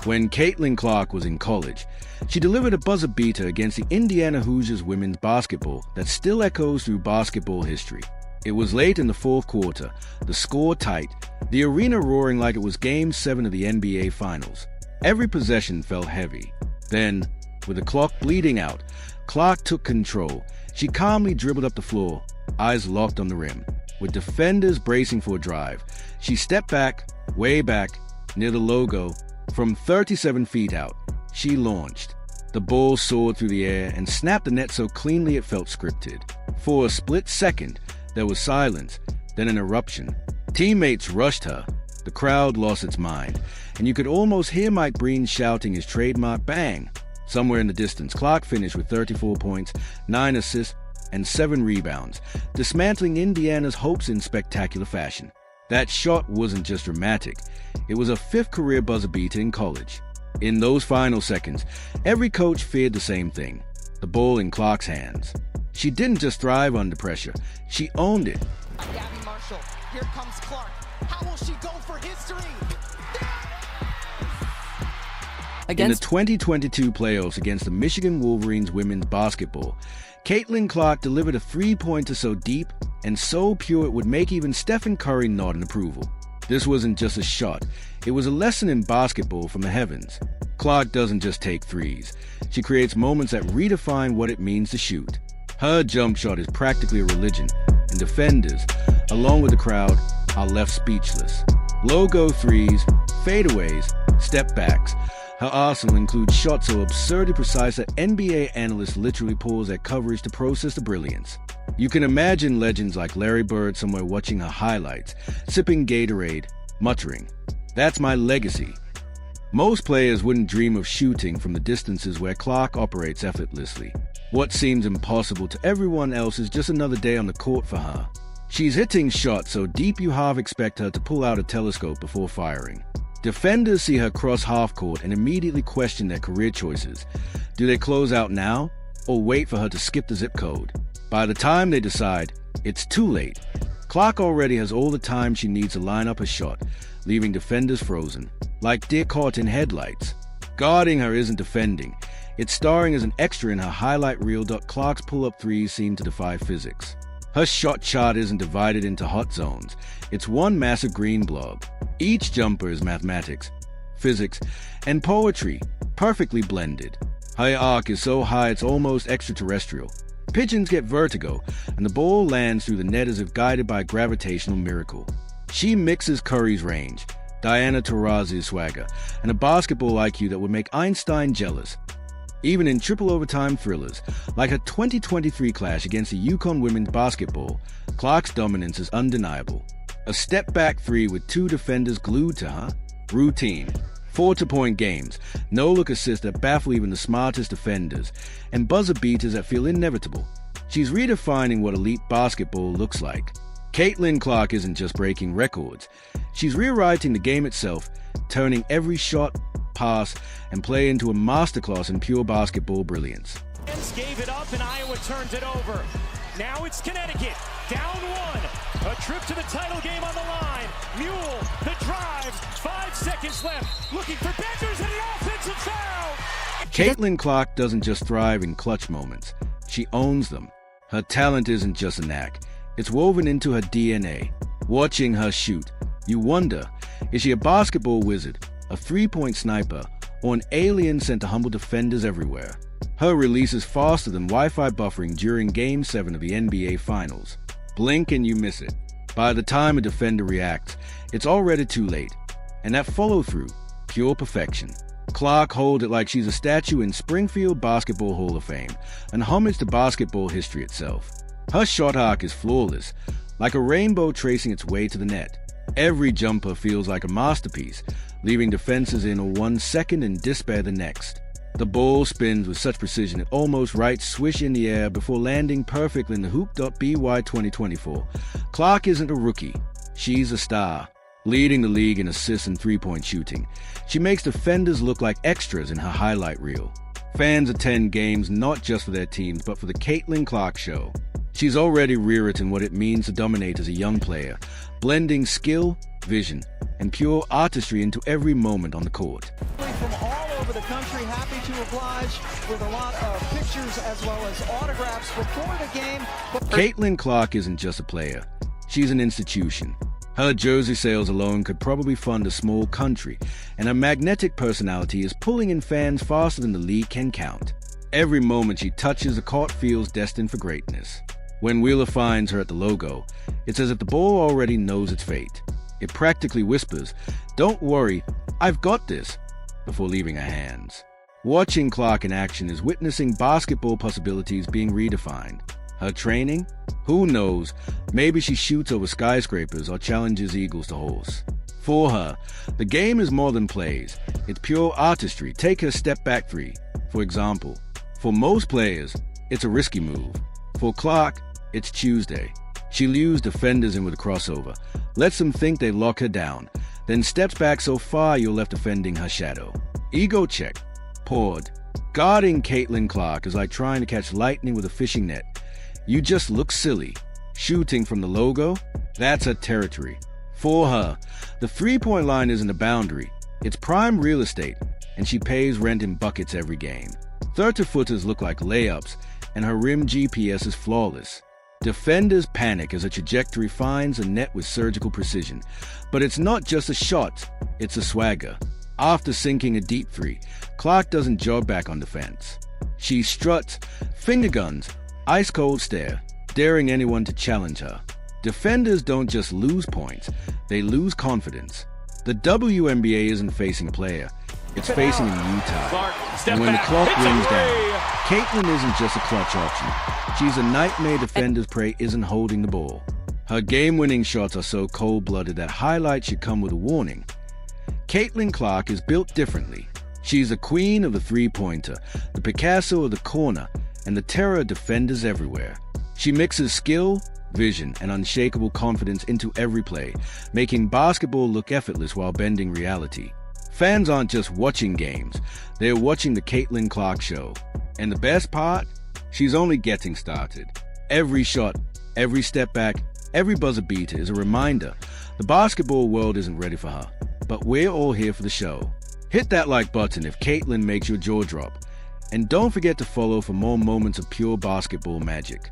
When Caitlin Clark was in college, she delivered a buzzer beater against the Indiana Hoosiers women's basketball that still echoes through basketball history. It was late in the fourth quarter, the score tight, the arena roaring like it was Game 7 of the NBA Finals. Every possession felt heavy. Then, with the clock bleeding out, Clark took control. She calmly dribbled up the floor, eyes locked on the rim. With defenders bracing for a drive, she stepped back, way back, near the logo. From 37 feet out, she launched. The ball soared through the air and snapped the net so cleanly it felt scripted. For a split second, there was silence, then an eruption. Teammates rushed her. The crowd lost its mind, and you could almost hear Mike Breen shouting his trademark bang. Somewhere in the distance, Clark finished with 34 points, 9 assists, and 7 rebounds, dismantling Indiana's hopes in spectacular fashion. That shot wasn't just dramatic, it was a 5th career buzzer beater in college. In those final seconds, every coach feared the same thing, the ball in Clark's hands. She didn't just thrive under pressure, she owned it. Gabby Marshall, here comes Clark. How will she go for history? In the 2022 playoffs against the Michigan Wolverines women's basketball, Caitlin Clark delivered a three-pointer so deep and so pure it would make even Stephen Curry nod in approval. This wasn't just a shot, it was a lesson in basketball from the heavens. Clark doesn't just take threes, she creates moments that redefine what it means to shoot. Her jump shot is practically a religion, and defenders, along with the crowd, are left speechless. Logo threes, fadeaways, step backs. Her arsenal includes shots so absurdly precise that NBA analysts literally pause their coverage to process the brilliance. You can imagine legends like Larry Bird somewhere watching her highlights, sipping Gatorade, muttering, "That's my legacy." Most players wouldn't dream of shooting from the distances where Clark operates effortlessly. What seems impossible to everyone else is just another day on the court for her. She's hitting shots so deep you half expect her to pull out a telescope before firing. Defenders see her cross half-court and immediately question their career choices. Do they close out now, or wait for her to skip the zip code? By the time they decide, it's too late. Clark already has all the time she needs to line up a shot, leaving defenders frozen, like deer caught in headlights. Guarding her isn't defending, it's starring as an extra in her highlight reel. Clark's pull-up threes seem to defy physics. Her shot chart isn't divided into hot zones, it's one massive green blob. Each jumper is mathematics, physics, and poetry, perfectly blended. Her arc is so high it's almost extraterrestrial. Pigeons get vertigo, and the ball lands through the net as if guided by a gravitational miracle. She mixes Curry's range, Diana Taurasi's swagger, and a basketball IQ that would make Einstein jealous. Even in triple overtime thrillers, like her 2023 clash against the UConn women's basketball, Clark's dominance is undeniable. A step-back three with 2 defenders glued to her. Routine. 4-point games. No-look assists that baffle even the smartest defenders. And buzzer beaters that feel inevitable. She's redefining what elite basketball looks like. Caitlin Clark isn't just breaking records. She's rewriting the game itself, turning every shot, pass, and play into a masterclass in pure basketball brilliance. Gave it up and Iowa turns it over. Now it's Connecticut, down 1. A trip to the title game on the line. Mule, the drive, 5 seconds left. Looking for Beckers and an offensive foul. Caitlin Clark doesn't just thrive in clutch moments. She owns them. Her talent isn't just a knack. It's woven into her DNA. Watching her shoot, you wonder, is she a basketball wizard, a three-point sniper, or an alien sent to humble defenders everywhere? Her release is faster than Wi-Fi buffering during Game 7 of the NBA Finals. Blink and you miss it. By the time a defender reacts, it's already too late. And that follow-through, pure perfection. Clark holds it like she's a statue in Springfield Basketball Hall of Fame, an homage to basketball history itself. Her shot arc is flawless, like a rainbow tracing its way to the net. Every jumper feels like a masterpiece, leaving defenses in 1 second and despair the next. The ball spins with such precision it almost writes swish in the air before landing perfectly in the Hoop.by 2024. Clark isn't a rookie, she's a star, leading the league in assists and three-point shooting. She makes defenders look like extras in her highlight reel. Fans attend games not just for their teams but for the Caitlin Clark show. She's already rewritten what it means to dominate as a young player, blending skill, vision, and pure artistry into every moment on the court. from all over the country, happy to oblige with a lot of pictures as well as autographs before the game. Caitlin Clark isn't just a player. She's an institution. Her jersey sales alone could probably fund a small country, and her magnetic personality is pulling in fans faster than the league can count. Every moment she touches the court feels destined for greatness. When Wheeler finds her at the logo, it's as if the ball already knows its fate. It practically whispers, "Don't worry, I've got this," before leaving her hands. Watching Clark in action is witnessing basketball possibilities being redefined. Her training? Who knows? Maybe she shoots over skyscrapers or challenges eagles to horse. For her, the game is more than plays. It's pure artistry. Take her step-back three, for example. For most players, it's a risky move. For Clark, it's Tuesday. She lures defenders in with a crossover, lets them think they lock her down, then steps back so far you're left defending her shadow. Ego check. Poured. Guarding Caitlin Clark is like trying to catch lightning with a fishing net. You just look silly. Shooting from the logo? That's her territory. For her, the three-point line isn't a boundary. It's prime real estate, and she pays rent in buckets every game. 30-footers look like layups, and her rim GPS is flawless. Defenders panic as her trajectory finds a net with surgical precision. But it's not just a shot, it's a swagger. After sinking a deep three, Clark doesn't jog back on defense. She struts, finger guns, ice-cold stare, daring anyone to challenge her. Defenders don't just lose points, they lose confidence. The WNBA isn't facing a player, it's facing a new type. And when the clock rings down, Caitlin isn't just a clutch option. She's a nightmare defender's prey isn't holding the ball. Her game-winning shots are so cold-blooded that highlights should come with a warning. Caitlin Clark is built differently. She's the queen of the three-pointer, the Picasso of the corner, and the terror of defenders everywhere. She mixes skill, vision, and unshakable confidence into every play, making basketball look effortless while bending reality. Fans aren't just watching games, they're watching the Caitlin Clark show. And the best part? She's only getting started. Every shot, every step back, every buzzer beater is a reminder the basketball world isn't ready for her. But we're all here for the show. Hit that like button if Caitlin makes your jaw drop. And don't forget to follow for more moments of pure basketball magic.